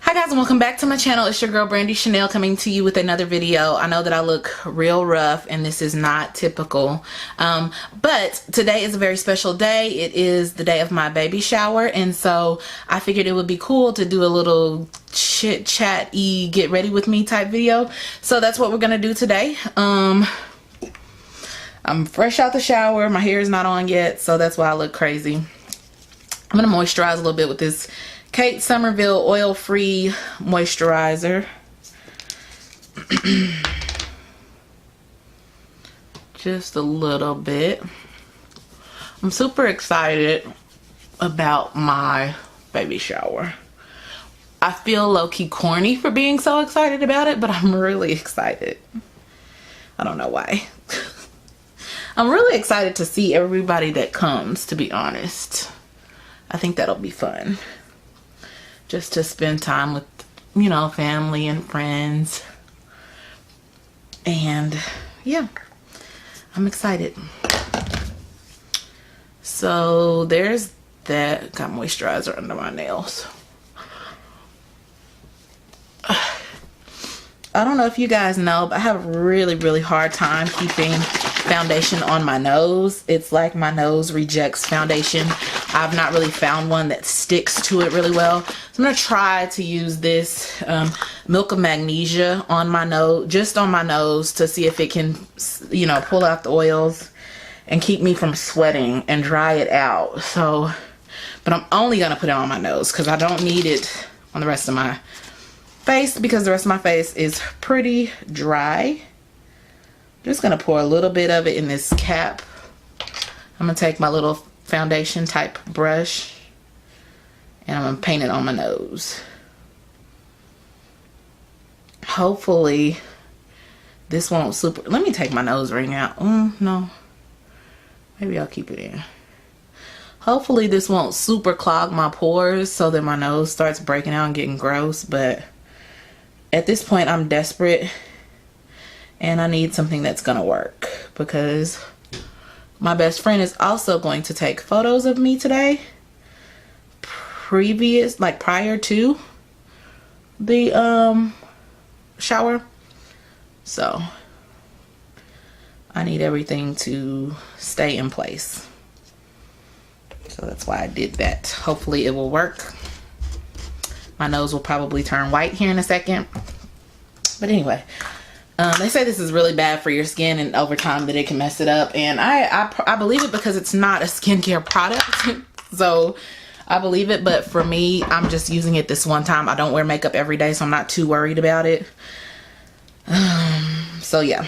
Hi guys, and welcome back to my channel. It's your girl Brandie Channail coming to you with another video. I know that I look real rough and this is not typical, but today is a very special day. It is the day of my baby shower, and so I figured it would be cool to do a little chit chat-y get ready with me type video. So that's what we're gonna do today. I'm fresh out the shower. My hair is not on yet, so that's why I look crazy. I'm gonna moisturize a little bit with this Kate Somerville oil-free moisturizer. Just a little bit. I'm super excited about my baby shower. I feel low-key corny for being so excited about it, but I'm really excited. I don't know why. I'm really excited to see everybody that comes, to be honest. I think that'll be fun. Just to spend time with, you know, family and friends. And yeah, I'm excited. So there's that. Got moisturizer under my nails. I don't know if you guys know, but I have a really hard time keeping foundation on my nose. It's like my nose rejects foundation. I've not really found one that sticks to it really well. So I'm gonna try to use this Milk of Magnesia on my nose, just on my nose, to see if it can, you know, pull out the oils and keep me from sweating and dry it out. So, but I'm only gonna put it on my nose because I don't need it on the rest of my face, because the rest of my face is pretty dry. Just gonna pour a little bit of it in this cap. I'm gonna take my little foundation type brush and I'm gonna paint it on my nose. Hopefully this won't super, let me take my nose ring out. No, maybe I'll keep it in. Hopefully this won't super clog my pores so that my nose starts breaking out and getting gross, but at this point I'm desperate and I need something that's gonna work, because my best friend is also going to take photos of me today, prior to the shower. So I need everything to stay in place. So that's why I did that. Hopefully it will work. My nose will probably turn white here in a second. But anyway, they say this is really bad for your skin, and over time that it can mess it up. And I believe it, because it's not a skincare product. So I believe it, but for me, I'm just using it this one time. I don't wear makeup every day, so I'm not too worried about it. So yeah.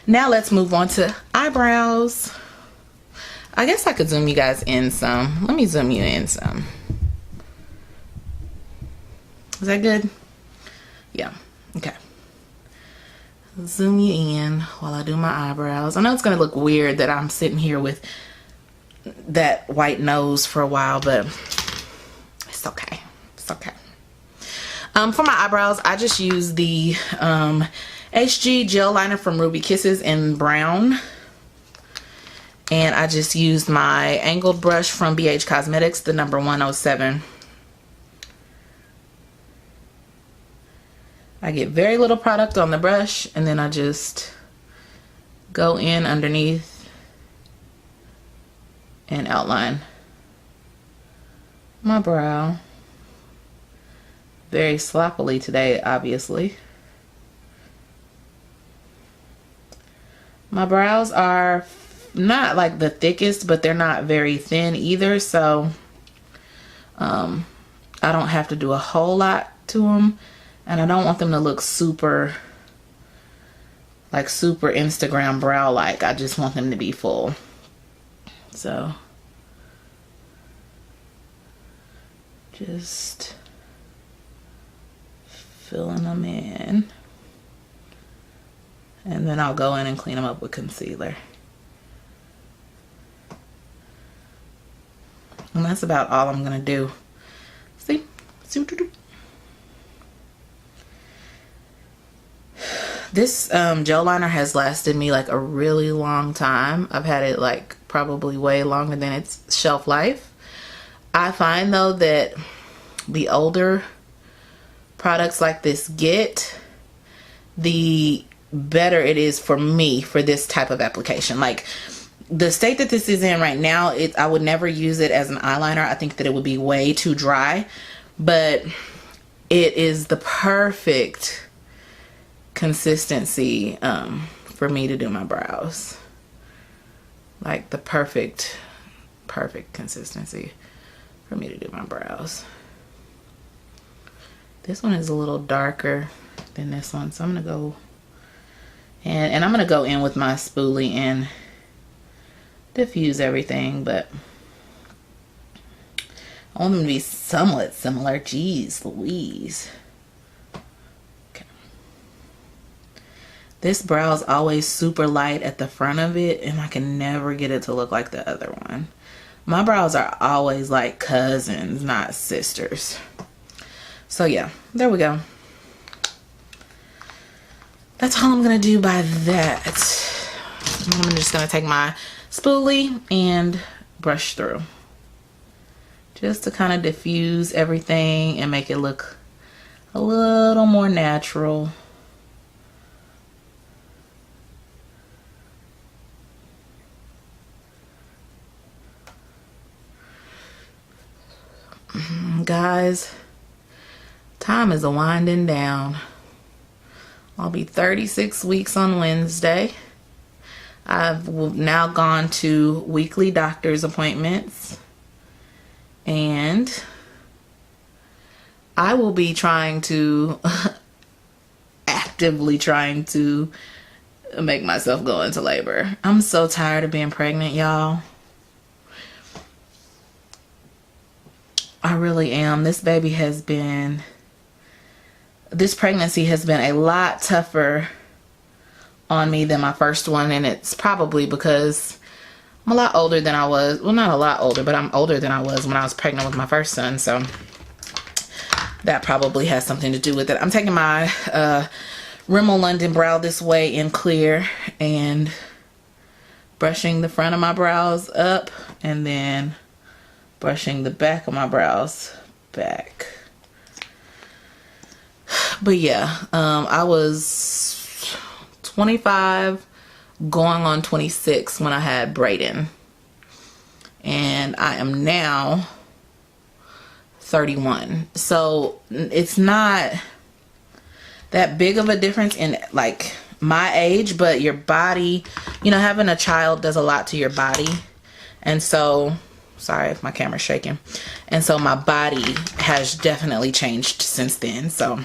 Now let's move on to eyebrows. I guess I could zoom you guys in some. Let me zoom you in some. Is that good? Yeah. Okay. Zoom you in while I do my eyebrows. I know it's gonna look weird that I'm sitting here with that white nose for a while, but it's okay. It's okay. For my eyebrows, I just use the HG gel liner from Ruby Kisses in brown, and I just used my angled brush from BH Cosmetics, the number 107. I get very little product on the brush, and then I just go in underneath and outline my brow. Very sloppily today, obviously. My brows are not like the thickest, but they're not very thin either, so I don't have to do a whole lot to them. And I don't want them to look super Instagram brow like. I just want them to be full. So just filling them in. And then I'll go in and clean them up with concealer. And that's about all I'm gonna do. See what you do. This gel liner has lasted me like a really long time. I've had it like probably way longer than its shelf life. I find though that the older products like this get, the better it is for me for this type of application. Like the state that this is in right now, I would never use it as an eyeliner. I think that it would be way too dry, but it is the perfect consistency for me to do my brows. Like the perfect consistency for me to do my brows. This one is a little darker than this one, so I'm gonna go and I'm gonna go in with my spoolie and diffuse everything, but I want them to be somewhat similar. Jeez Louise. Okay. This brow is always super light at the front of it, and I can never get it to look like the other one. My brows are always like cousins, not sisters. So yeah, there we go. That's all I'm gonna do by that. I'm just gonna take my spoolie and brush through, just to kind of diffuse everything and make it look a little more natural. Guys, time is winding down. I'll be 36 weeks on Wednesday. I've now gone to weekly doctor's appointments, and I will be trying to actively trying to make myself go into labor. I'm so tired of being pregnant, y'all. I really am. This pregnancy has been a lot tougher on me than my first one, and it's probably because I'm a lot older than I was. Well, not a lot older, but I'm older than I was when I was pregnant with my first son, so that probably has something to do with it. I'm taking my Rimmel London Brow This Way in clear and brushing the front of my brows up, and then brushing the back of my brows back. But yeah, I was 25 going on 26 when I had Brayden, and I am now 31. So it's not that big of a difference in like my age, but your body, you know, having a child does a lot to your body. And so, sorry if my camera's shaking. And so my body has definitely changed since then. So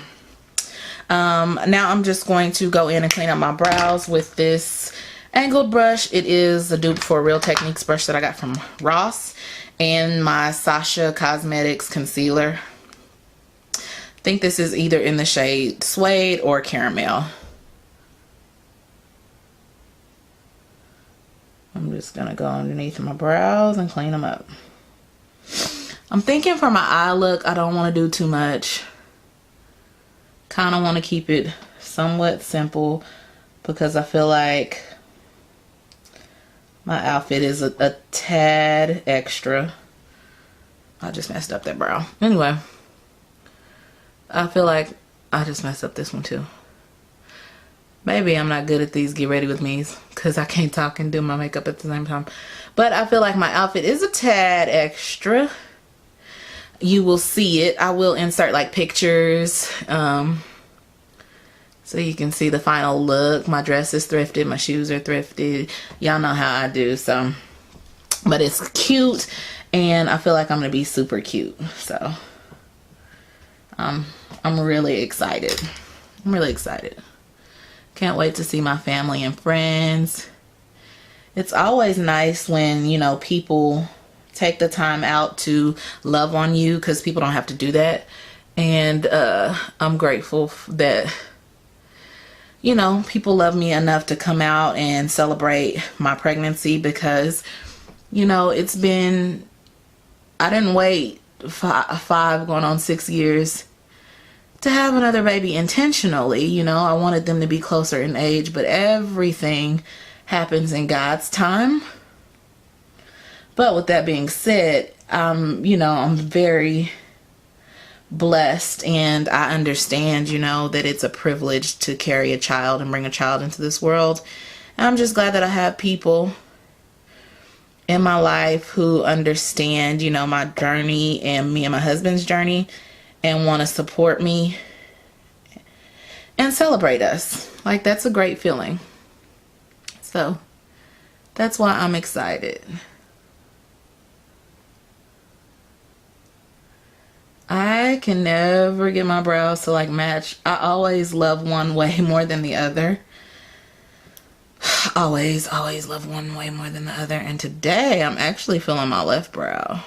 now I'm just going to go in and clean up my brows with this angled brush. It is a dupe for Real Techniques brush that I got from Ross, and my Sasha Cosmetics concealer. I think this is either in the shade Suede or Caramel. I'm just gonna go underneath my brows and clean them up. I'm thinking for my eye look, I don't want to do too much. Kind of want to keep it somewhat simple because I feel like my outfit is a tad extra. I just messed up that brow. Anyway, I feel like I just messed up this one too. Maybe I'm not good at these get ready with me's because I can't talk and do my makeup at the same time. But I feel like my outfit is a tad extra. You will see it. I will insert like pictures so you can see the final look. My dress is thrifted. My shoes are thrifted. Y'all know how I do. So, but it's cute, and I feel like I'm gonna be super cute. So I'm really excited. I'm really excited. Can't wait to see my family and friends. It's always nice when, you know, people take the time out to love on you, because people don't have to do that. And I'm grateful that, you know, people love me enough to come out and celebrate my pregnancy, because, you know, it's been, I didn't wait five going on 6 years to have another baby intentionally. You know, I wanted them to be closer in age, but everything happens in God's time. But with that being said, you know, I'm very, blessed, and I understand, you know, that it's a privilege to carry a child and bring a child into this world. And I'm just glad that I have people in my life who understand, you know, my journey and me and my husband's journey and want to support me and celebrate us. Like, that's a great feeling. So that's why I'm excited. I can never get my brows to like match. I always love one way more than the other. Always love one way more than the other. And today I'm actually feeling my left brow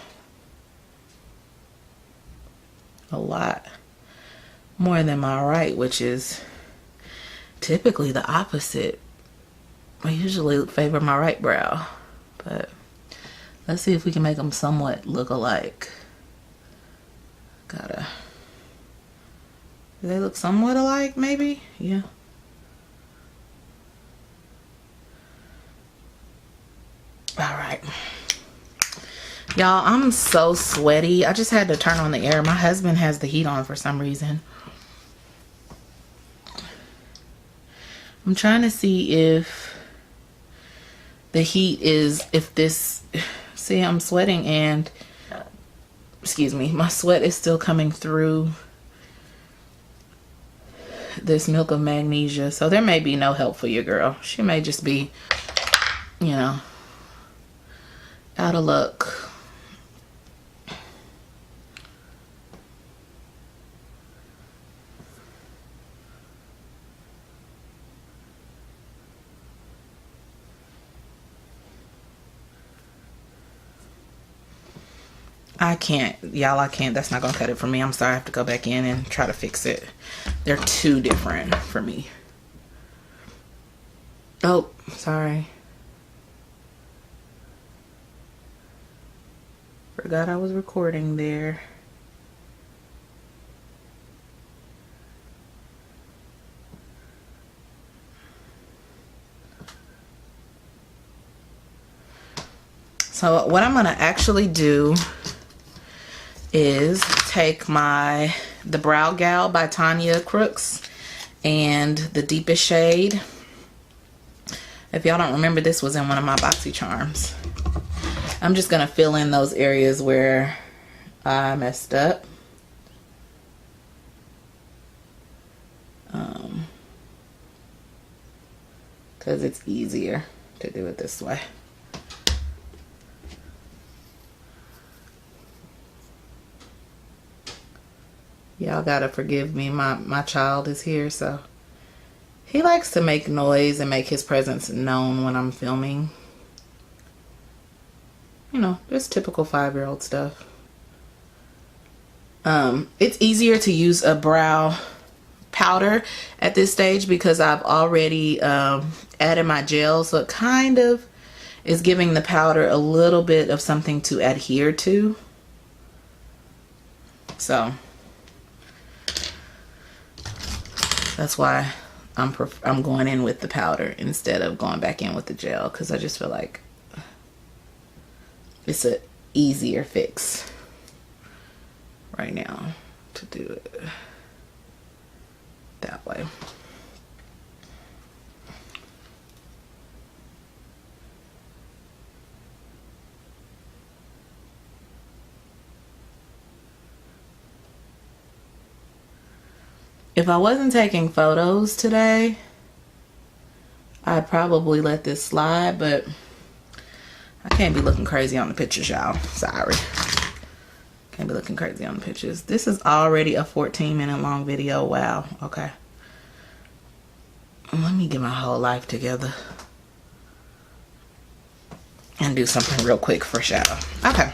a lot more than my right, which is typically the opposite. I usually favor my right brow, but let's see if we can make them somewhat look alike. Do they look somewhat alike, maybe? Yeah. Alright. Y'all, I'm so sweaty. I just had to turn on the air. My husband has the heat on for some reason. I'm trying to see if the heat is, if this, see, I'm sweating and, excuse me, my sweat is still coming through this milk of magnesia. So there may be no help for your girl. She may just be, you know, out of luck. I can't, y'all, I can't. That's not gonna cut it for me. I'm sorry. I have to go back in and try to fix it. They're too different for me. Oh, sorry. Forgot I was recording there. So what I'm gonna actually do is take the Brow Gal by Tanya Crooks and the deepest shade. If y'all don't remember, this was in one of my BoxyCharms. I'm just gonna fill in those areas where I messed up. Because it's easier to do it this way. Y'all gotta forgive me. My child is here, so he likes to make noise and make his presence known when I'm filming. You know, just typical 5-year-old stuff. It's easier to use a brow powder at this stage because I've already added my gel, so it kind of is giving the powder a little bit of something to adhere to. So that's why I'm going in with the powder instead of going back in with the gel, because I just feel like it's an easier fix right now to do it that way. If I wasn't taking photos today, I'd probably let this slide, but I can't be looking crazy on the pictures, y'all. Sorry. Can't be looking crazy on the pictures. This is already a 14-minute long video. Wow. Okay. Let me get my whole life together and do something real quick for shadow. Okay.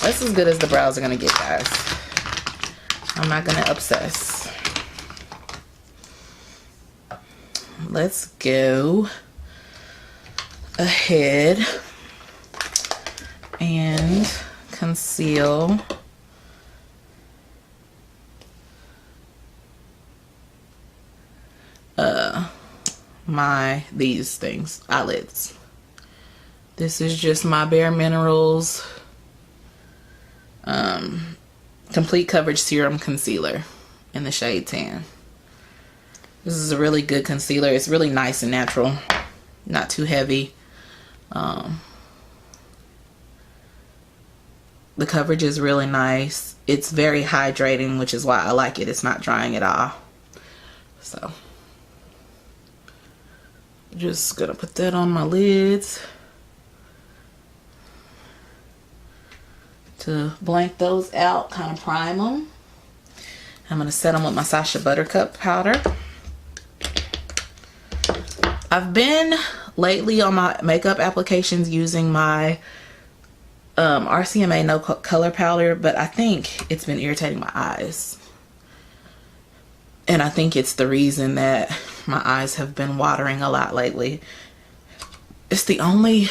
That's as good as the brows are gonna get, guys. I'm not gonna obsess. Let's go ahead and conceal these things, eyelids. This is just my Bare Minerals Complete Coverage Serum Concealer in the shade Tan. This is a really good concealer. It's really nice and natural, not too heavy. The coverage is really nice. It's very hydrating, which is why I like it. It's not drying at all. So, just gonna put that on my lids to blank those out, kind of prime them. I'm gonna set them with my Sacha Buttercup powder. I've been lately on my makeup applications using my RCMA No Color Powder, but I think it's been irritating my eyes. And I think it's the reason that my eyes have been watering a lot lately. It's the only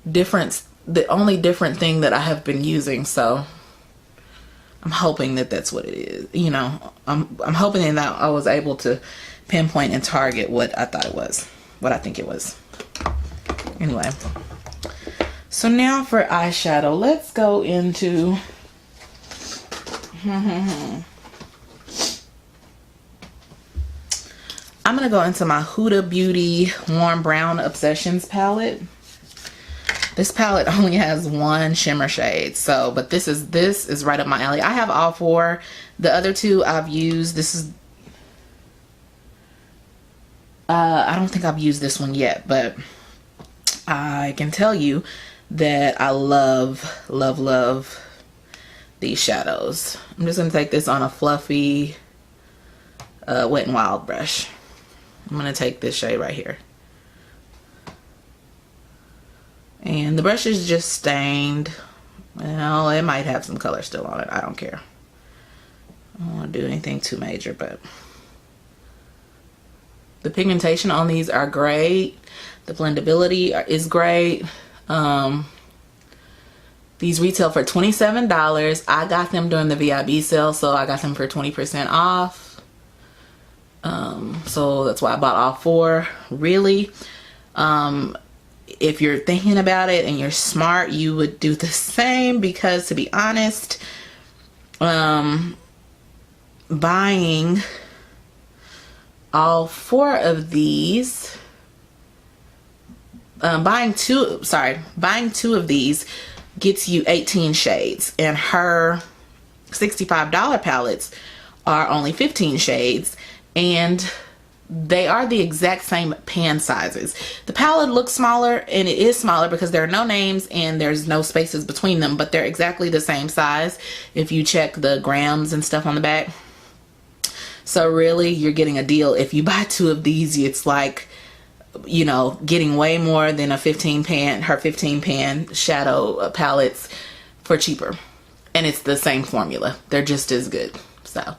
different thing that I have been using, so I'm hoping that that's what it is. You know, I'm hoping that I was able to pinpoint and target what I thought it was, what I think it was. Anyway, so now for eyeshadow, let's go into I'm gonna go into my Huda Beauty Warm Brown Obsessions palette. This palette only has one shimmer shade, so but this is right up my alley. I have all four. The other two I've used. This is I don't think I've used this one yet, but I can tell you that I love these shadows. I'm just gonna take this on a fluffy Wet n Wild brush. I'm gonna take this shade right here, and the brush is just stained. Well, it might have some color still on it. I don't care. I don't want to do anything too major, but the pigmentation on these are great. The blendability is great. These retail for $27. I got them during the VIB sale, so I got them for 20% off. So that's why I bought all four. Really, if you're thinking about it and you're smart, you would do the same, because to be honest, buying all four of these, buying two of these gets you 18 shades, and her $65 palettes are only 15 shades, and they are the exact same pan sizes. The palette looks smaller, and it is smaller because there are no names and there's no spaces between them, but they're exactly the same size if you check the grams and stuff on the back. So really, you're getting a deal. If you buy two of these, it's like, you know, getting way more than her 15 pan shadow palettes for cheaper. And it's the same formula. They're just as good. So,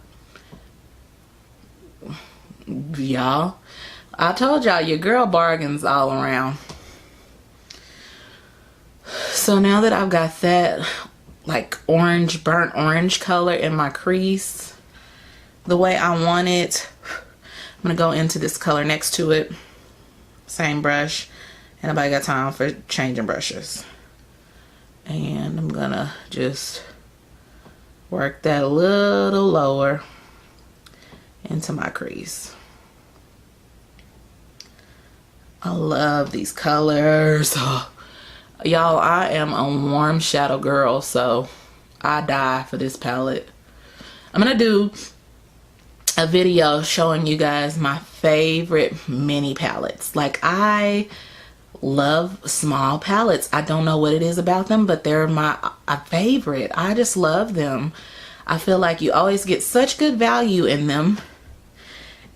y'all, I told y'all, your girl bargains all around. So now that I've got that like orange, burnt orange color in my crease the way I want it, I'm gonna go into this color next to it. Same brush. And nobody got time for changing brushes. And I'm gonna just work that a little lower into my crease. I love these colors. Oh, y'all, I am a warm shadow girl, so I die for this palette. I'm gonna do a video showing you guys my favorite mini palettes. Like, I love small palettes. I don't know what it is about them, but they're my favorite. I just love them. I feel like you always get such good value in them,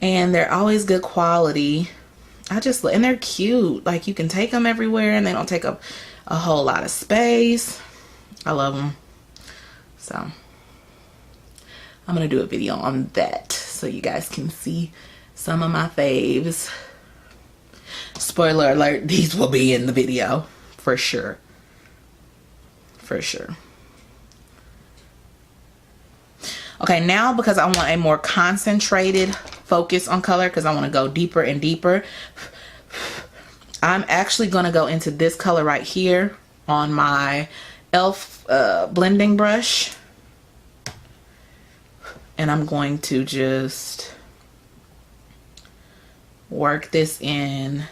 and they're always good quality. And they're cute. Like, you can take them everywhere and they don't take up a whole lot of space. I love them. So I'm gonna do a video on that so you guys can see some of my faves. Spoiler alert, these will be in the video for sure. For sure. Okay, now because I want a more concentrated focus on color, because I want to go deeper and deeper, I'm actually going to go into this color right here on my e.l.f. Blending brush. And I'm going to just work this in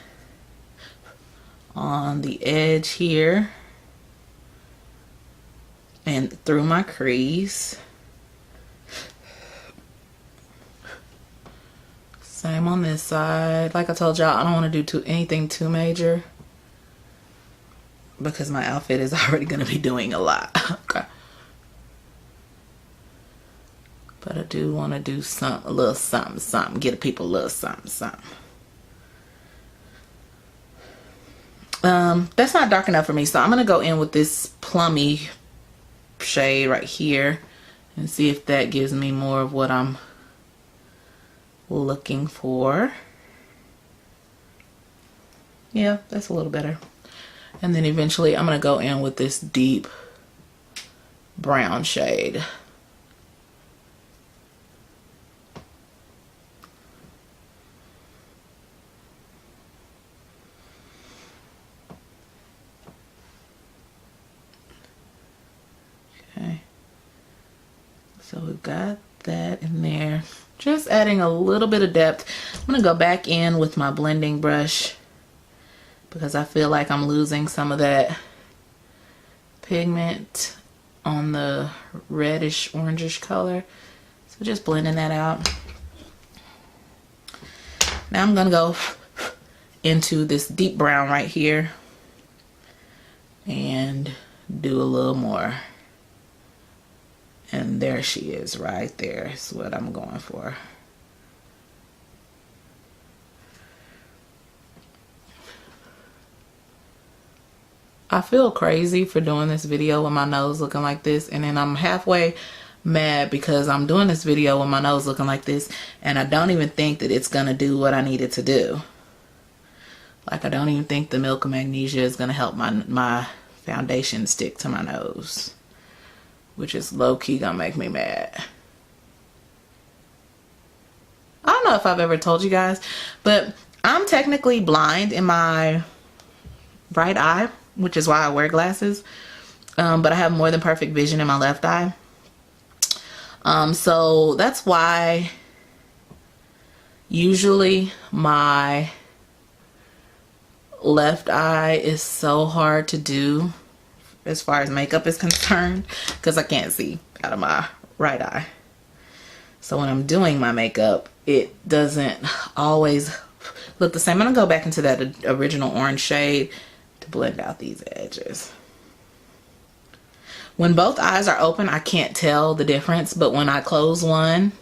on the edge here and through my crease. Same on this side. Like I told y'all, I don't want to do anything too major because my outfit is already going to be doing a lot. Okay. But I do want to do a little something, get people a little something. That's not dark enough for me, so I'm going to go in with this plummy shade right here and see if that gives me more of what I'm looking for. Yeah, that's a little better. And then eventually I'm going to go in with this deep brown shade. Okay. So we've got that in there. Just adding a little bit of depth. I'm going to go back in with my blending brush because I feel like I'm losing some of that pigment on the reddish orangish color. So just blending that out. Now I'm going to go into this deep brown right here and do a little more. And there she is right there. Is what I'm going for. I feel crazy for doing this video with my nose looking like this, and then I'm halfway mad because I'm doing this video with my nose looking like this and I don't even think that it's gonna do what I need it to do. Like, I don't even think the Milk of Magnesia is gonna help my foundation stick to my nose, which is low-key gonna make me mad. I don't know if I've ever told you guys, but I'm technically blind in my right eye, which is why I wear glasses. But I have more than perfect vision in my left eye. So that's why usually my left eye is so hard to do as far as makeup is concerned, because I can't see out of my right eye. So when I'm doing my makeup, it doesn't always look the same. I'm gonna go back into that original orange shade to blend out these edges. When both eyes are open, I can't tell the difference, but when I close one,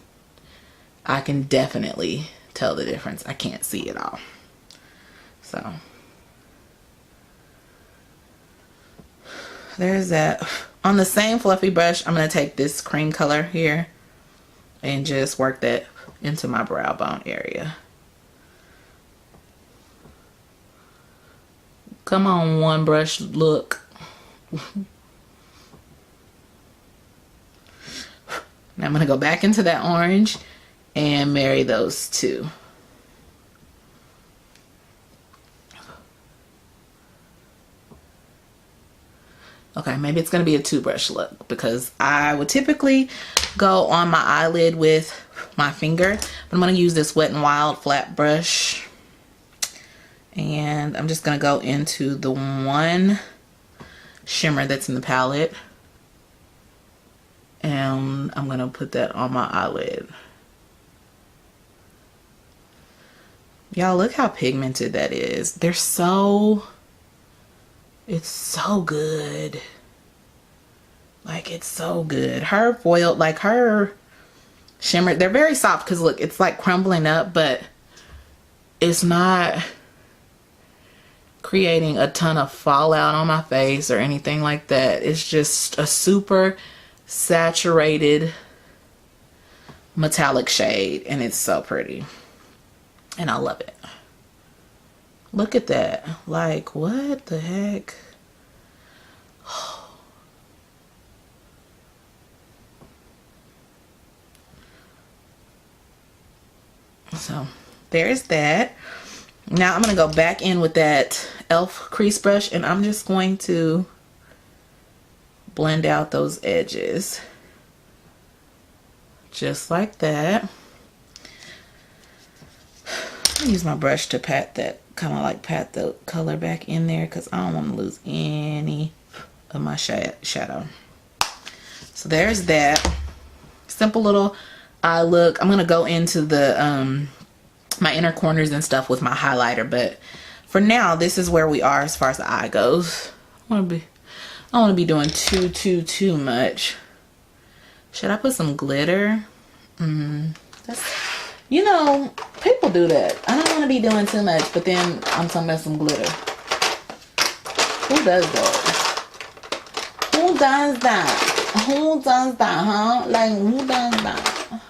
I can definitely tell the difference. I can't see it all. So there's that. On the same fluffy brush, I'm going to take this cream color here and just work that into my brow bone area. Come on, one brush look. Now I'm going to go back into that orange and marry those two. Okay, maybe it's going to be a two brush look because I would typically go on my eyelid with my finger. But I'm going to use this Wet n Wild flat brush. And I'm just going to go into the one shimmer that's in the palette. And I'm going to put that on my eyelid. Y'all, look how pigmented that is. They're so... It's so good. Like, it's so good. Her foil, like her shimmer, they're very soft because look, it's like crumbling up, but it's not creating a ton of fallout on my face or anything like that. It's just a super saturated metallic shade, and it's so pretty. And I love it. Look at that. Like, what the heck? So, there's that. Now, I'm going to go back in with that e.l.f. crease brush, and I'm just going to blend out those edges just like that. I use my brush to pat that, kind of like pat the color back in there, because I don't want to lose any of my shadow. So there's that simple little eye look. I'm gonna go into the my inner corners and stuff with my highlighter, but for now this is where we are as far as the eye goes. I don't want to be doing too much. Should I put some glitter? That's, you know, people do that. I don't want to be doing too much, but then I'm talking about some glitter. Who does that? Who does that? Who does that, huh? Like, who does that?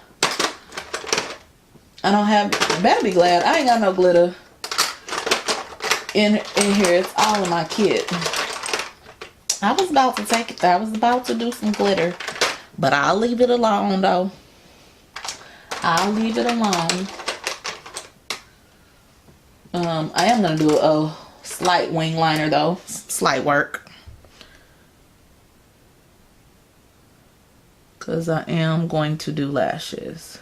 I don't have, better be glad I ain't got no glitter in here. It's all in my kit. I was about to take it there. I was about to do some glitter, but I'll leave it alone though. I'll leave it alone. I am gonna do a slight wing liner though, slight work, because I am going to do lashes.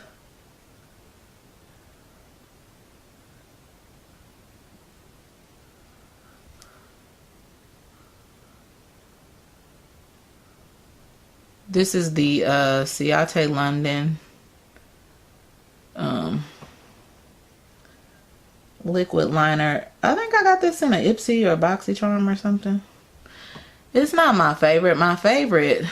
This is the Ciate London liquid liner. I think I got this in an Ipsy or a BoxyCharm or something. It's not my favorite. My favorite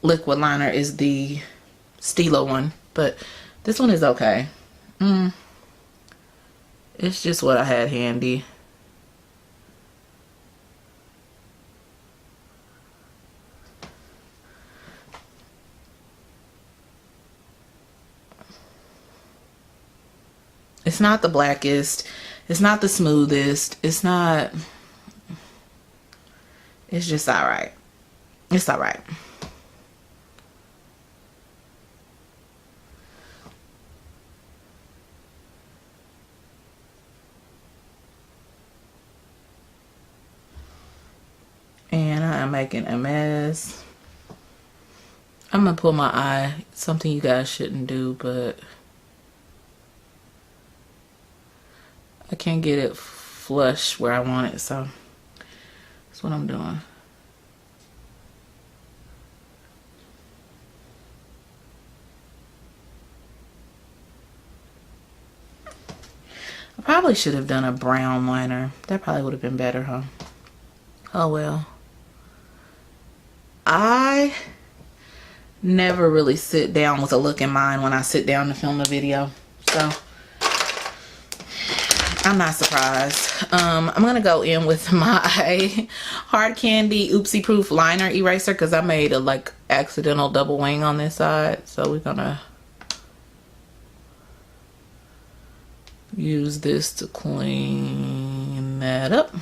liquid liner is the Stila one, but this one is okay. It's just what I had handy. It's not the blackest. It's not the smoothest. It's not. It's just alright. It's alright. And I am making a mess. I'm gonna pull my eye. Something you guys shouldn't do, but I can't get it flush where I want it, so that's what I'm doing. I probably should have done a brown liner. That probably would have been better, huh? Oh well. I never really sit down with a look in mind when I sit down to film a video, so I'm not surprised. I'm gonna go in with my Hard Candy Oopsie Proof Liner Eraser, because I made a like accidental double wing on this side, so we're gonna use this to clean that up.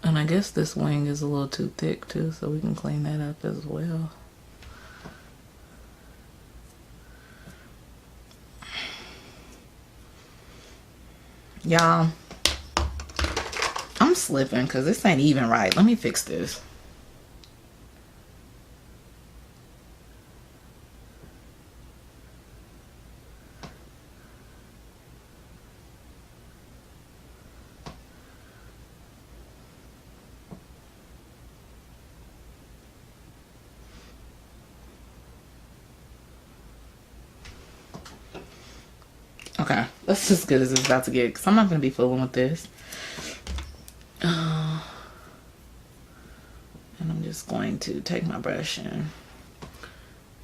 And I guess this wing is a little too thick too, so we can clean that up as well. Y'all, I'm slipping because this ain't even right. Let me fix this. Okay, that's as good as it's about to get, because I'm not going to be fooling with this. And I'm just going to take my brush and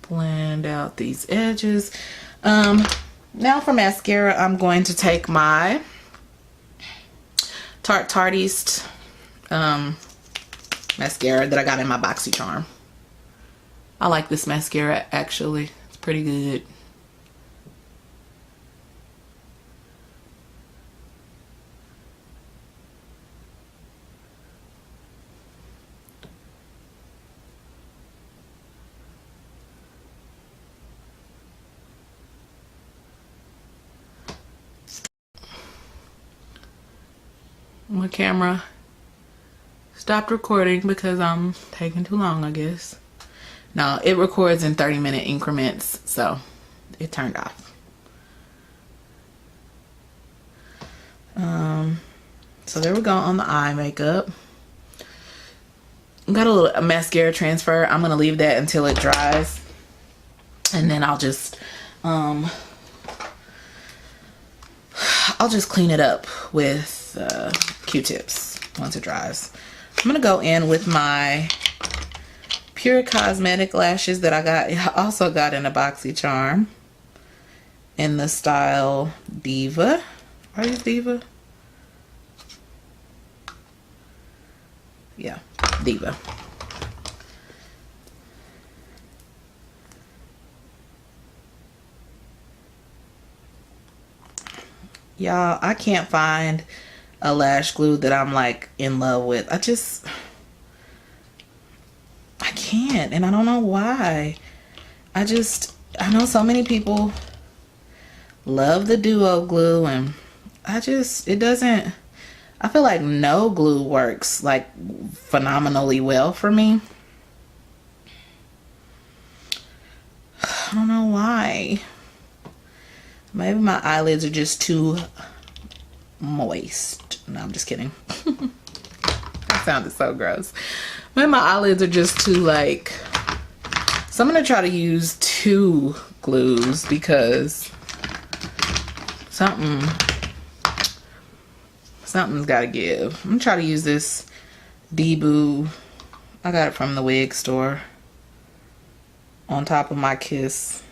blend out these edges. Now for mascara, I'm going to take my Tarte Tartiste mascara that I got in my BoxyCharm. I like this mascara, actually. It's pretty good. My camera stopped recording because I'm taking too long, I guess. No, it records in 30-minute increments, so it turned off. So there we go on the eye makeup. Got a little mascara transfer. I'm gonna leave that until it dries, and then I'll just clean it up with Q-tips once it dries. I'm gonna go in with my Pure Cosmetic lashes that I also got in a BoxyCharm in the style Diva. Are these Diva? Yeah, Diva. Y'all, I can't find a lash glue that I'm like in love with. I can't, and I don't know why. I know so many people love the duo glue, and it doesn't, I feel like no glue works like phenomenally well for me. I don't know why. Maybe my eyelids are just too moist. No, I'm just kidding. That sounded so gross. Maybe my eyelids are just too like, so I'm gonna try to use 2 glues because something's gotta give. I'm gonna try to use this Deboo. I got it from the wig store, on top of my Kiss.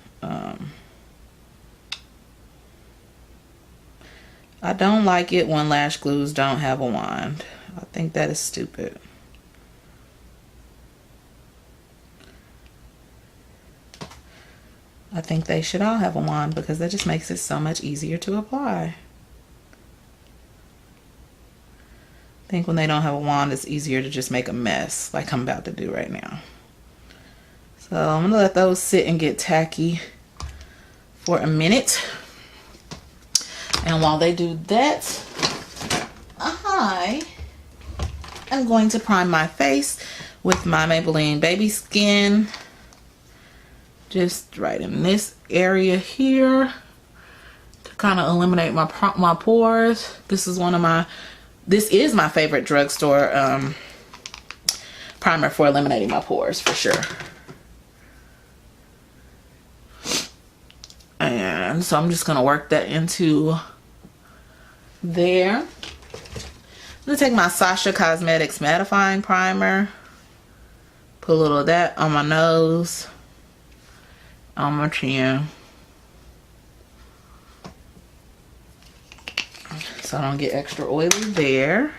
I don't like it when lash glues don't have a wand. I think that is stupid. I think they should all have a wand because that just makes it so much easier to apply. I think when they don't have a wand, it's easier to just make a mess like I'm about to do right now. So I'm gonna let those sit and get tacky for a minute. And while they do that, I am going to prime my face with my Maybelline Baby Skin. Just right in this area here to kind of eliminate my pores. This is my favorite drugstore primer for eliminating my pores for sure. And so I'm just gonna work that into there. I'm gonna take my Sasha Cosmetics mattifying primer, put a little of that on my nose, on my chin, so I don't get extra oily there.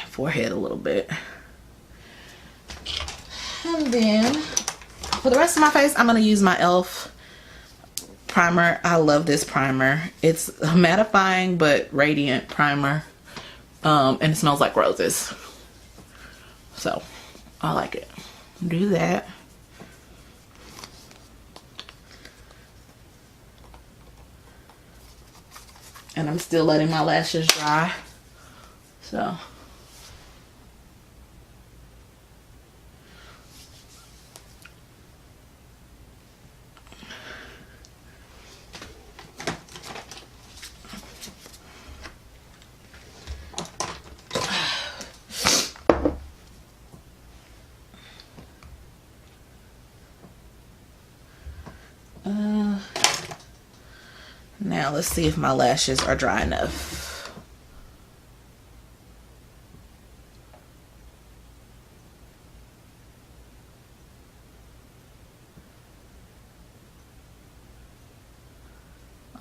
Forehead a little bit. And then for the rest of my face, I'm gonna use my e.l.f. primer. I love this primer. It's a mattifying but radiant primer, and it smells like roses. So I like it. Do that. And I'm still letting my lashes dry. So now let's see if my lashes are dry enough.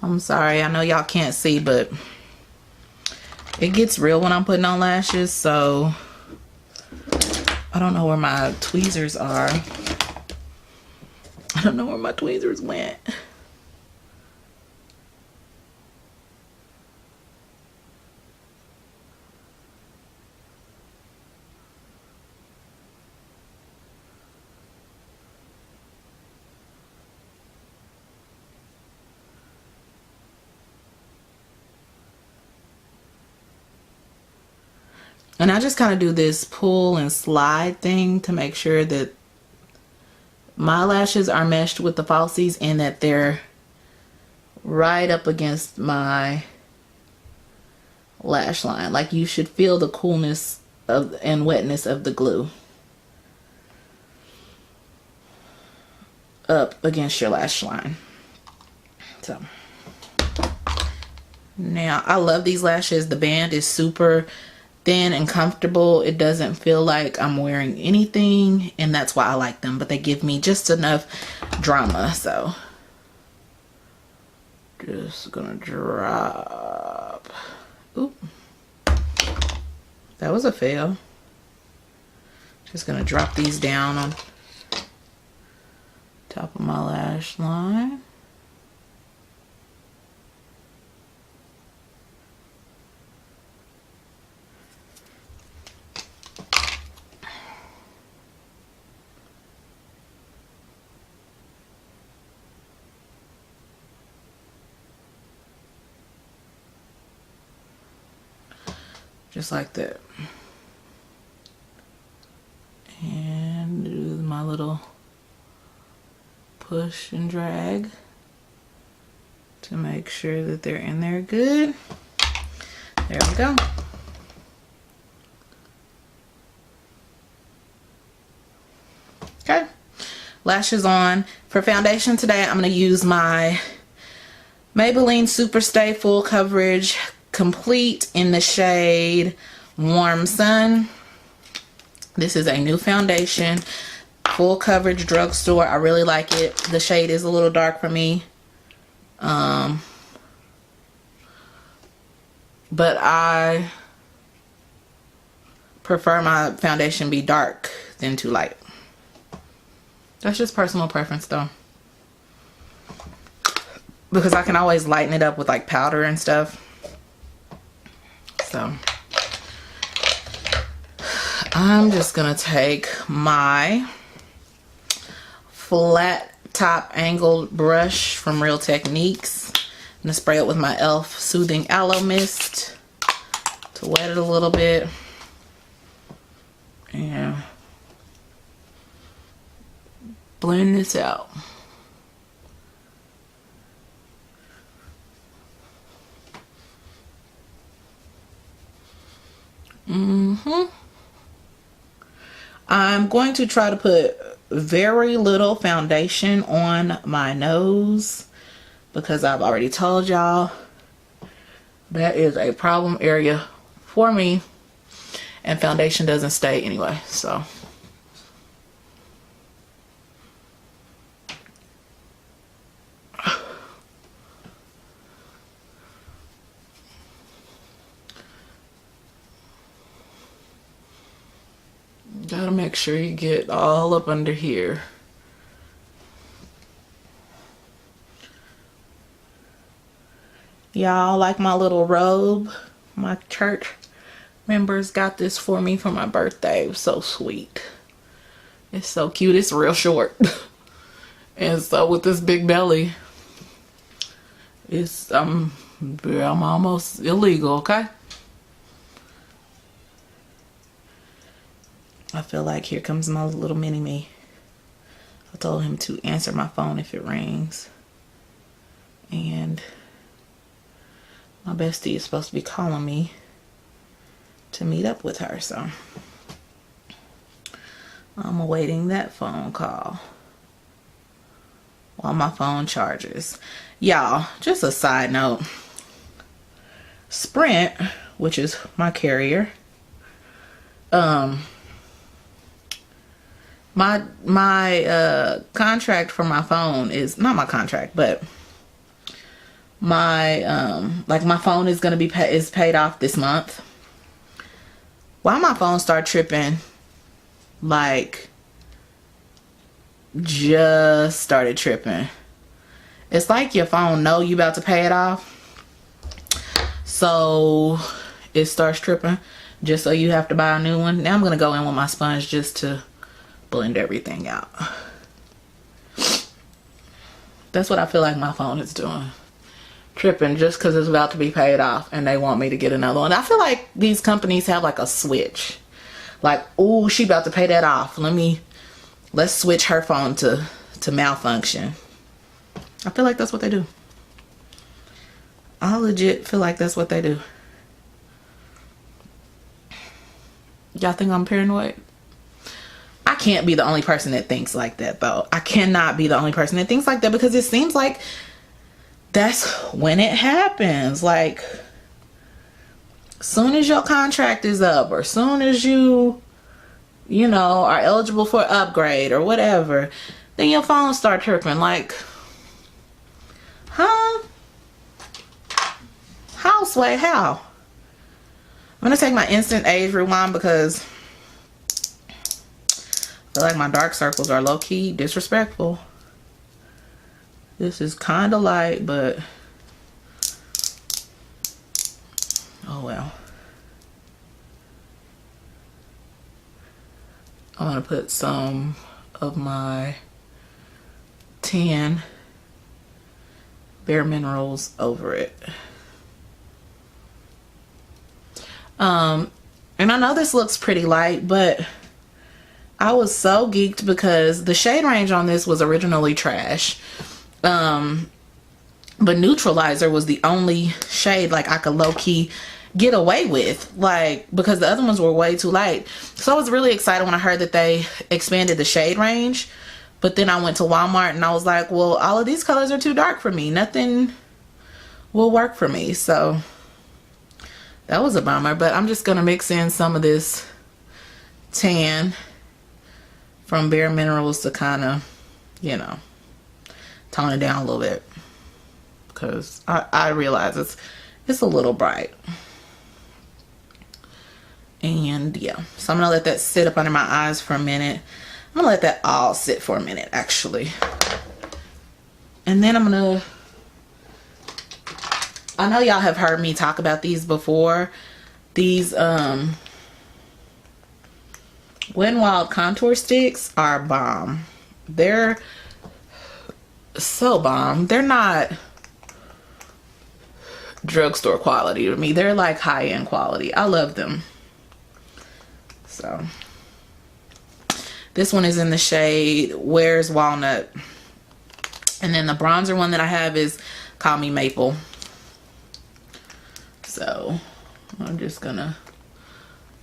I'm sorry, I know y'all can't see, but it gets real when I'm putting on lashes, so I don't know where my tweezers are. I don't know where my tweezers went. And I just kind of do this pull and slide thing to make sure that my lashes are meshed with the falsies and that they're right up against my lash line. Like, you should feel the coolness of and wetness of the glue up against your lash line. So now I love these lashes. The band is super thin and comfortable. It doesn't feel like I'm wearing anything, and that's why I like them. But they give me just enough drama. So just gonna drop. Oop, that was a fail. Just gonna drop these down on top of my lash line. Just like that. And do my little push and drag to make sure that they're in there good. There we go. Okay, lashes on. For foundation today, I'm going to use my Maybelline Super Stay Full Coverage Complete in the shade Warm Sun. This is a new foundation, full coverage, drugstore. I really like it. The shade is a little dark for me, but I prefer my foundation be dark than too light. That's just personal preference though, because I can always lighten it up with like powder and stuff. So I'm just gonna take my flat top angled brush from Real Techniques. I'm gonna spray it with my e.l.f. Soothing Aloe Mist to wet it a little bit. And blend this out. I'm going to try to put very little foundation on my nose because I've already told y'all that is a problem area for me, and foundation doesn't stay anyway. So gotta make sure you get all up under here. Y'all, like my little robe, my church members got this for me for my birthday. It was so sweet. It's so cute. It's real short. And so with this big belly, it's I'm almost illegal, okay? I feel like here comes my little mini me. I told him to answer my phone if it rings. And my bestie is supposed to be calling me to meet up with her. So I'm awaiting that phone call while my phone charges. Y'all, just a side note. Sprint, which is my carrier, my contract for my phone is not my contract, but my like my phone is gonna be paid off this month. Why my phone start tripping? Like, just started tripping. It's like your phone know you about to pay it off, so it starts tripping just so you have to buy a new one. Now I'm gonna go in with my sponge just to blend everything out. That's what I feel like my phone is doing. tripping just because it's about to be paid off and they want me to get another one. I feel like these companies have like a switch. Like, oh, she about to pay that off. Let's switch her phone to malfunction. I feel like that's what they do. I legit feel like that's what they do. Y'all think I'm paranoid? I can't be the only person that thinks like that, though. I cannot be the only person that thinks like that, because it seems like that's when it happens. Like, soon as your contract is up, or soon as you know, are eligible for an upgrade or whatever, then your phone start tripping. Like, huh? How, Sway? How? I'm gonna take my instant age rewind because I feel like my dark circles are low-key disrespectful. This is kind of light, but oh well. I'm gonna put some of my tan Bare Minerals over it. And I know this looks pretty light, but I was so geeked because the shade range on this was originally trash. But Neutralizer was the only shade like I could low-key get away with, like, because the other ones were way too light. So I was really excited when I heard that they expanded the shade range. But then I went to Walmart and I was like, well, all of these colors are too dark for me. Nothing will work for me. So that was a bummer. But I'm just gonna mix in some of this tan from Bare Minerals to kind of, you know, tone it down a little bit, because I realize it's a little bright. And yeah, so I'm gonna let that sit up under my eyes for a minute. I'm gonna let that all sit for a minute, actually. And then I know y'all have heard me talk about these before. These Wet n Wild contour sticks are bomb. They're so bomb. They're not drugstore quality to me. They're like high-end quality. I love them. So this one is in the shade Where's Walnut, and then the bronzer one that I have is Call Me Maple. So I'm just gonna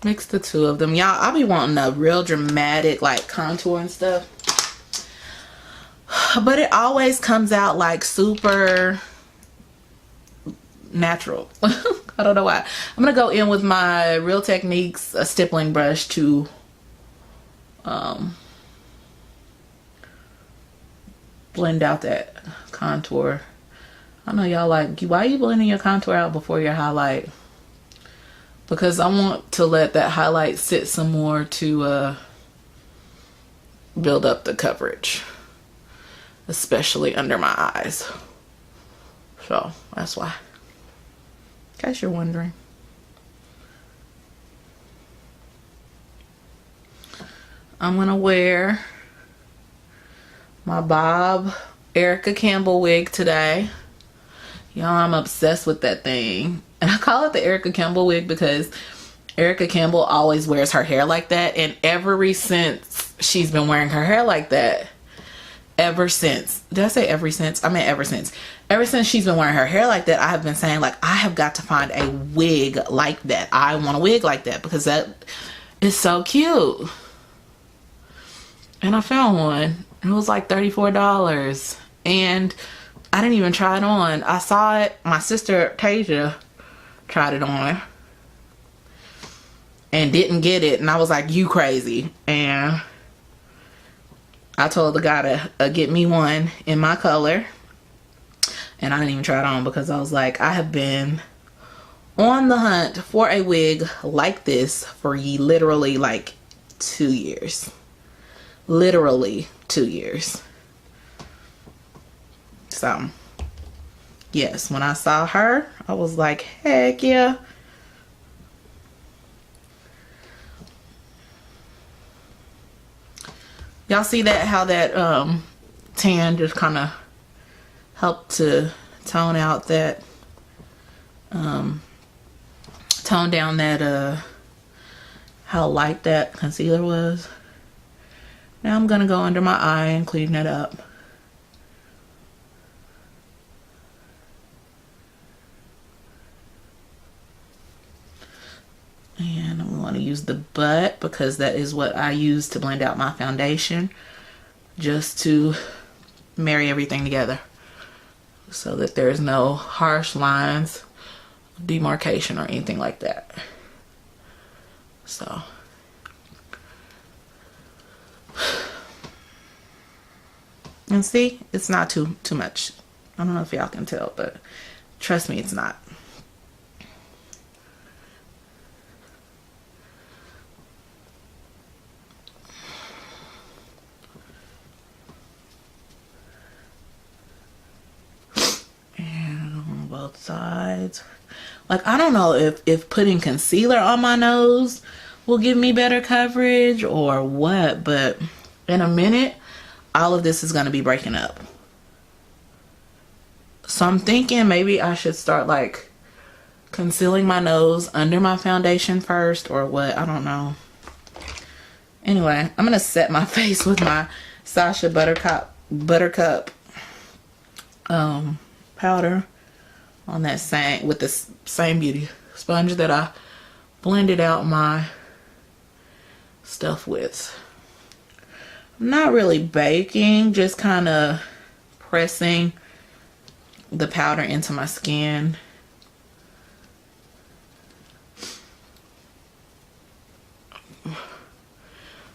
mix the two of them. Y'all, I'll be wanting a real dramatic like contour and stuff, but it always comes out like super natural. I don't know why. I'm gonna go in with my Real Techniques stippling brush to blend out that contour. I know y'all like, why are you blending your contour out before your highlight? Because I want to let that highlight sit some more to build up the coverage, especially under my eyes. So that's why, in case you're wondering. I'm gonna wear my Bob Erica Campbell wig today. Y'all, I'm obsessed with that thing. And I call it the Erica Campbell wig because Erica Campbell always wears her hair like that. And ever since she's been wearing her hair like that, ever since, did I say ever since? I meant ever since. Ever since she's been wearing her hair like that, I have been saying, like, I have got to find a wig like that. I want a wig like that because that is so cute. And I found one. It was like $34. And I didn't even try it on. I saw it. My sister Tasia tried it on and didn't get it. And I was like, you crazy. And I told the guy to get me one in my color. And I didn't even try it on because I was like, I have been on the hunt for a wig like this for literally like 2 years. Literally 2 years. So yes, when I saw her, I was like, heck yeah. Y'all see that, how that tan just kind of helped to tone out that, tone down that, how light that concealer was. Now I'm gonna go under my eye and clean that up. And I'm going to use the butt because that is what I use to blend out my foundation, just to marry everything together so that there's no harsh lines, demarcation, or anything like that. So and see, it's not too much. I don't know if y'all can tell, but trust me, it's not. And on both sides. Like, I don't know if putting concealer on my nose will give me better coverage or what, but in a minute, all of this is going to be breaking up. So I'm thinking maybe I should start like concealing my nose under my foundation first or what. I don't know. Anyway, I'm going to set my face with my Sacha Buttercup powder on that same, with the same beauty sponge that I blended out my stuff with. I'm not really baking, just kind of pressing the powder into my skin.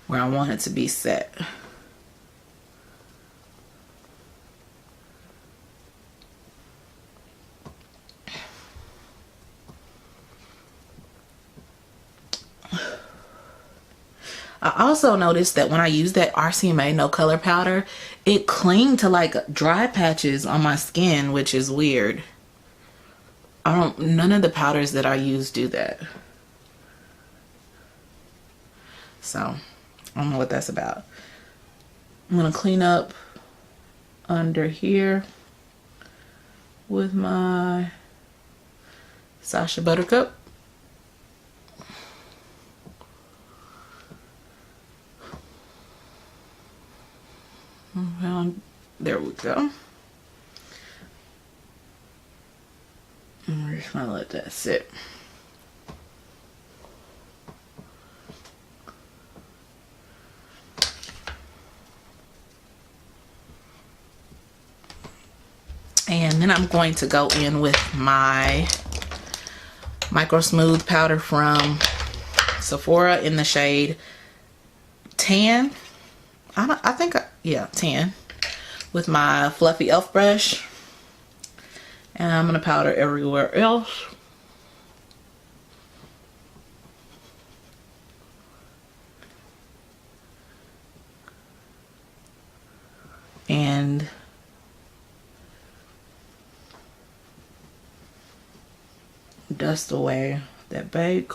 Where I want it to be set. I also noticed that when I use that RCMA no color powder, it clinged to like dry patches on my skin, which is weird. None of the powders that I use do that. So, I don't know what that's about. I'm gonna clean up under here with my Sacha Buttercup. Well, there we go. And we're just gonna let that sit. And then I'm going to go in with my Micro Smooth powder from Sephora in the shade Tan. Yeah, Tan, with my fluffy elf brush, and I'm gonna powder everywhere else. And dust away that bake.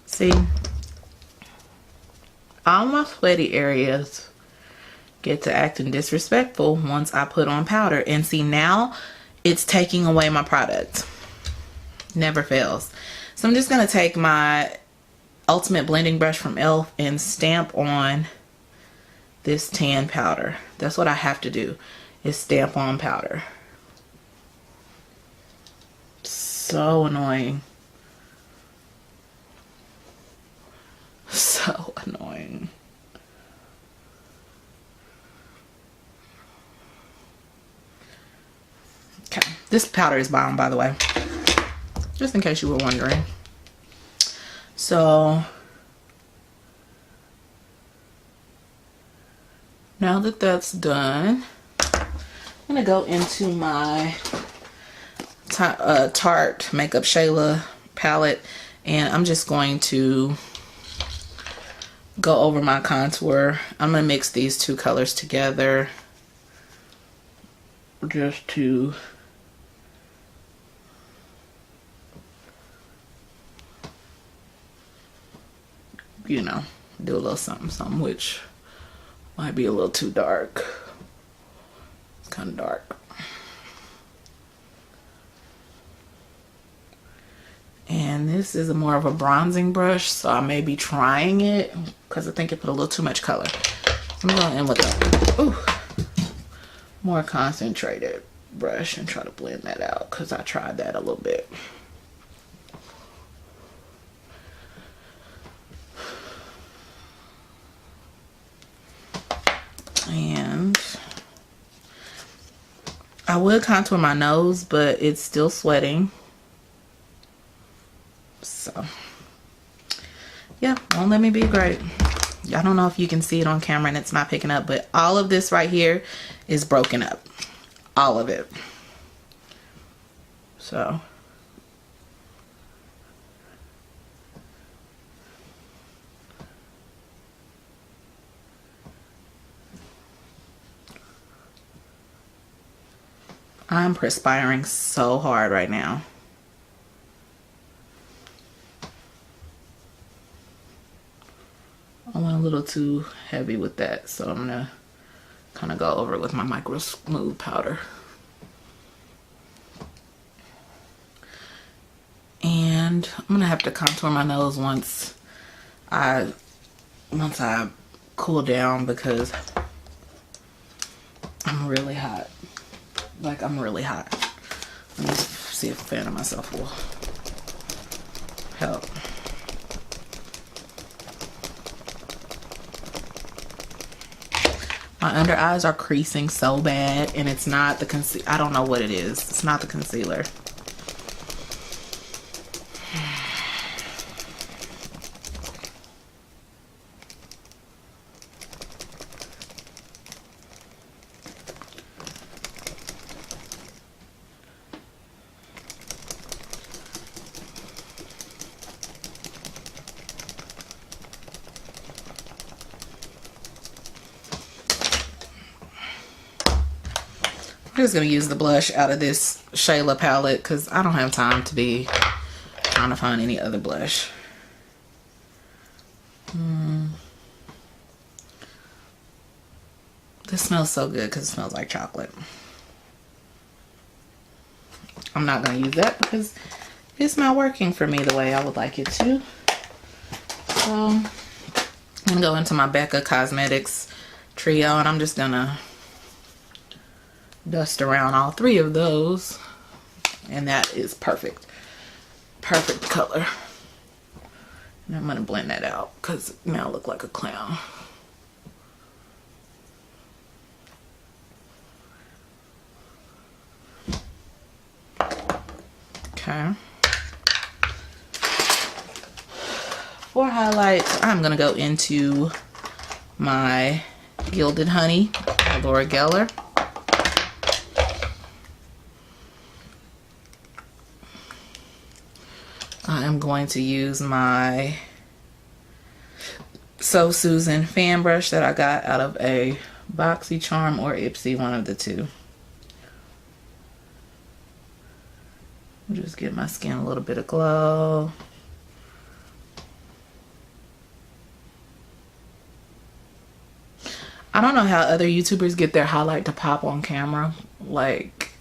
See, all my sweaty areas get to acting disrespectful once I put on powder. And see, now it's taking away my product. Never fails. So I'm just going to take my Ultimate Blending Brush from e.l.f. and stamp on this tan powder. That's what I have to do, is stamp on powder. So annoying. So annoying. Okay, this powder is bomb, by the way, just in case you were wondering. So now that that's done, I'm gonna go into my Tarte Makeup Shayla palette, and I'm just going to go over my contour. I'm gonna mix these two colors together just to do a little something, something, which might be a little too dark. It's kind of dark. And this is more of a bronzing brush, so I may be trying it because I think it put a little too much color. I'm going to end with a more concentrated brush and try to blend that out because I tried that a little bit. And I would contour my nose, but it's still sweating. So, yeah, won't let me be great. I don't know if you can see it on camera and it's not picking up, but all of this right here is broken up. All of it. So. I'm perspiring so hard right now. I went a little too heavy with that, so I'm gonna kind of go over it with my micro smooth powder. And I'm gonna have to contour my nose once I cool down because I'm really hot. Like, I'm really hot. Let me see if a fan of myself will help. My under eyes are creasing so bad, and it's not the concealer. I don't know what it is. It's not the concealer. I'm just gonna use the blush out of this Shayla palette because I don't have time to be trying to find any other blush. This smells so good because it smells like chocolate. I'm not gonna use that because it's not working for me the way I would like it to. So I'm gonna go into my Becca Cosmetics trio and I'm just gonna dust around all three of those, and that is perfect. Perfect color. And I'm gonna blend that out because now I look like a clown. Okay. For highlights, I'm gonna go into my Gilded Honey by Laura Geller. I am going to use my So Susan fan brush that I got out of a BoxyCharm or Ipsy, one of the two. Just give my skin a little bit of glow. I don't know how other YouTubers get their highlight to pop on camera. Like,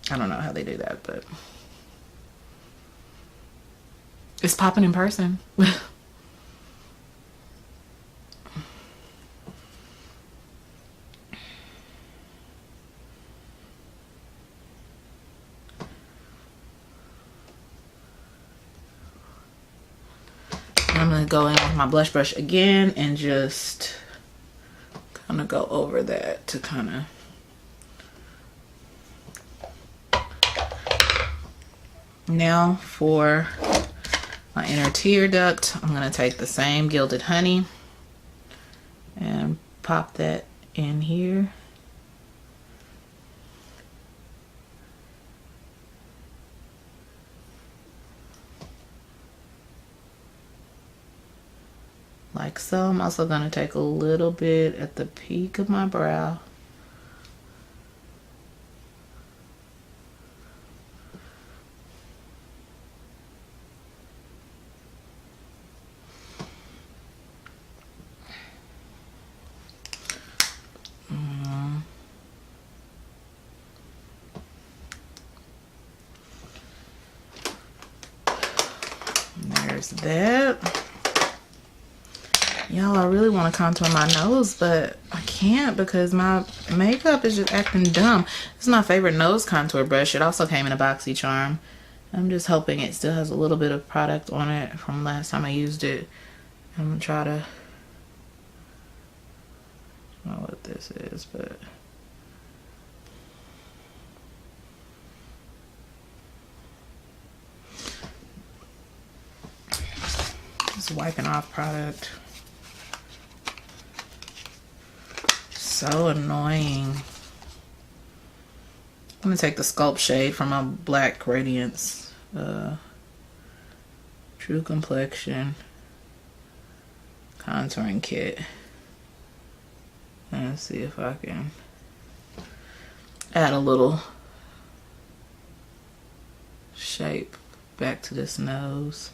I don't know how they do that, but it's popping in person. I'm going to go in with my blush brush again and just kind of go over that to kind of. Now for my inner tear duct, I'm going to take the same Gilded Honey and pop that in here. Like so. I'm also going to take a little bit at the peak of my brow. that. Y'all, I really want to contour my nose, but I can't because my makeup is just acting dumb. This is my favorite nose contour brush. It also came in a BoxyCharm. I'm just hoping it still has a little bit of product on it from last time I used it. I'm gonna try to, I don't know what this is, but just wiping off product. So annoying. I'm gonna take the Sculpt shade from my Black Radiance True Complexion contouring kit and see if I can add a little shape back to this nose.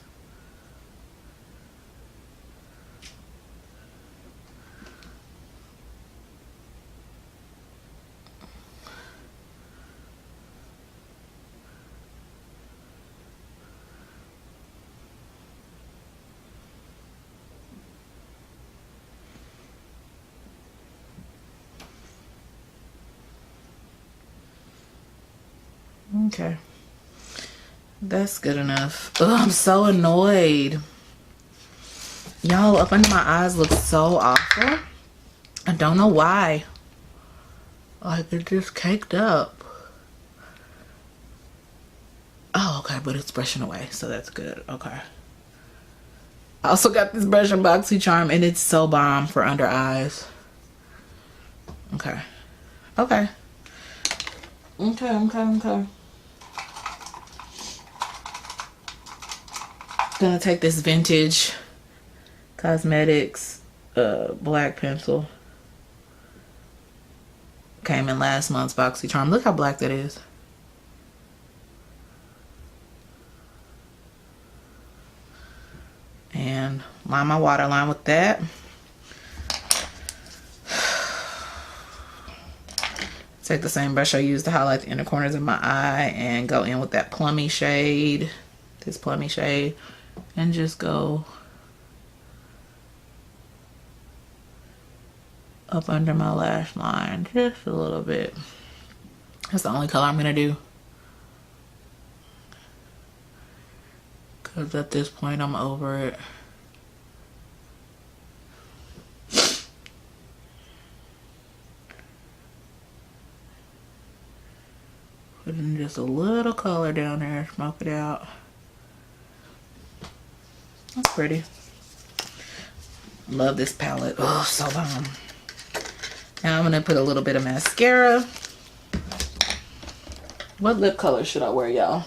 Okay, that's good enough. Oh, I'm so annoyed. Y'all, up under my eyes looks so awful. I don't know why. Like, it just caked up. Oh, okay, but it's brushing away, so that's good. Okay. I also got this brush in BoxyCharm, and it's so bomb for under eyes. Okay. Okay. Okay. Gonna take this Vintage Cosmetics black pencil. Came in last month's BoxyCharm. Look how black that is. And line my waterline with that. Take the same brush I used to highlight the inner corners of my eye and go in with that plummy shade. This plummy shade. And just go up under my lash line just a little bit. That's the only color I'm gonna do, because at this point I'm over it. Putting just a little color down there, smoke it out. That's pretty. Love this palette. Oh, so bomb. Now I'm gonna put a little bit of mascara. What lip color should I wear, y'all?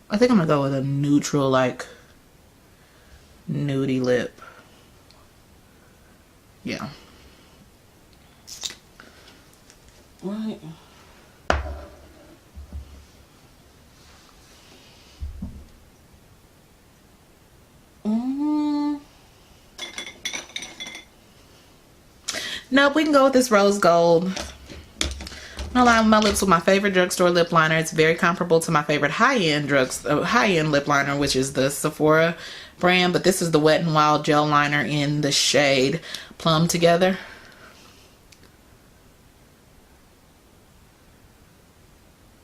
I think I'm gonna go with a neutral, like nudie lip. Yeah. Right. Nope, we can go with this rose gold. I'm gonna line my lips with my favorite drugstore lip liner. It's very comparable to my favorite high-end lip liner, which is the Sephora brand, but this is the Wet n Wild gel liner in the shade Plum Together.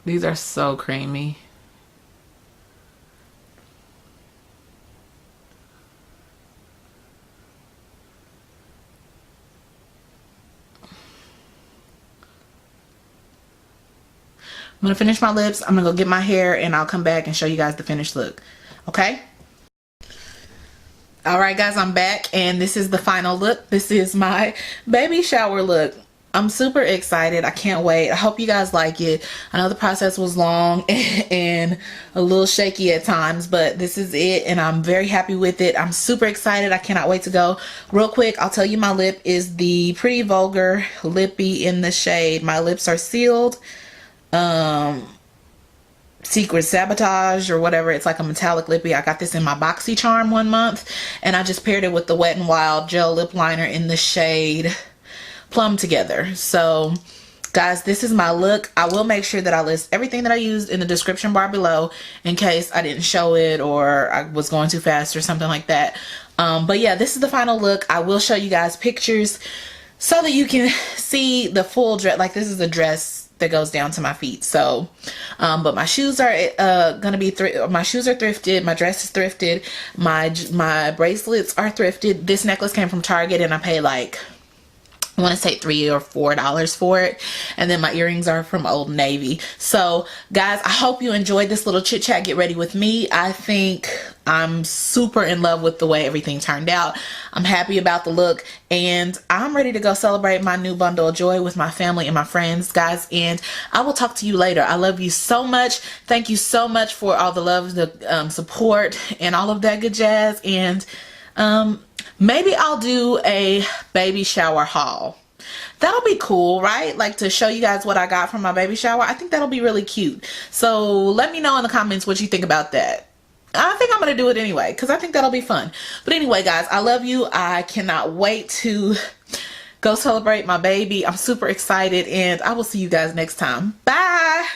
These are so creamy. I'm gonna finish my lips. I'm gonna go get my hair and I'll come back and show you guys the finished look. Okay? Alright guys, I'm back and this is the final look. This is my baby shower look. I'm super excited. I can't wait. I hope you guys like it. I know the process was long and a little shaky at times, but this is it and I'm very happy with it. I'm super excited. I cannot wait to go. Real quick, I'll tell you my lip is the Pretty Vulgar Lippy in the shade My Lips Are Sealed. Secret Sabotage or whatever. It's like a metallic lippy. I got this in my BoxyCharm 1 month and I just paired it with the Wet n Wild gel lip liner in the shade Plum Together. So guys, this is my look. I will make sure that I list everything that I used in the description bar below in case I didn't show it or I was going too fast or something like that. But yeah, this is the final look. I will show you guys pictures so that you can see the full dress. Like, this is a dress that goes down to my feet. So but my shoes are gonna be my shoes are thrifted, my dress is thrifted, my bracelets are thrifted. This necklace came from Target and I paid like, I want to say $3 or $4 for it. And then my earrings are from Old Navy. So guys, I hope you enjoyed this little chit chat get ready with me. I think I'm super in love with the way everything turned out. I'm happy about the look and I'm ready to go celebrate my new bundle of joy with my family and my friends, guys. And I will talk to you later. I love you so much. Thank you so much for all the love, the support and all of that good jazz. And maybe I'll do a baby shower haul. That'll be cool, right? Like, to show you guys what I got from my baby shower. I think that'll be really cute. So let me know in the comments what you think about that. I think I'm going to do it anyway because I think that'll be fun. But anyway, guys, I love you. I cannot wait to go celebrate my baby. I'm super excited and I will see you guys next time. Bye.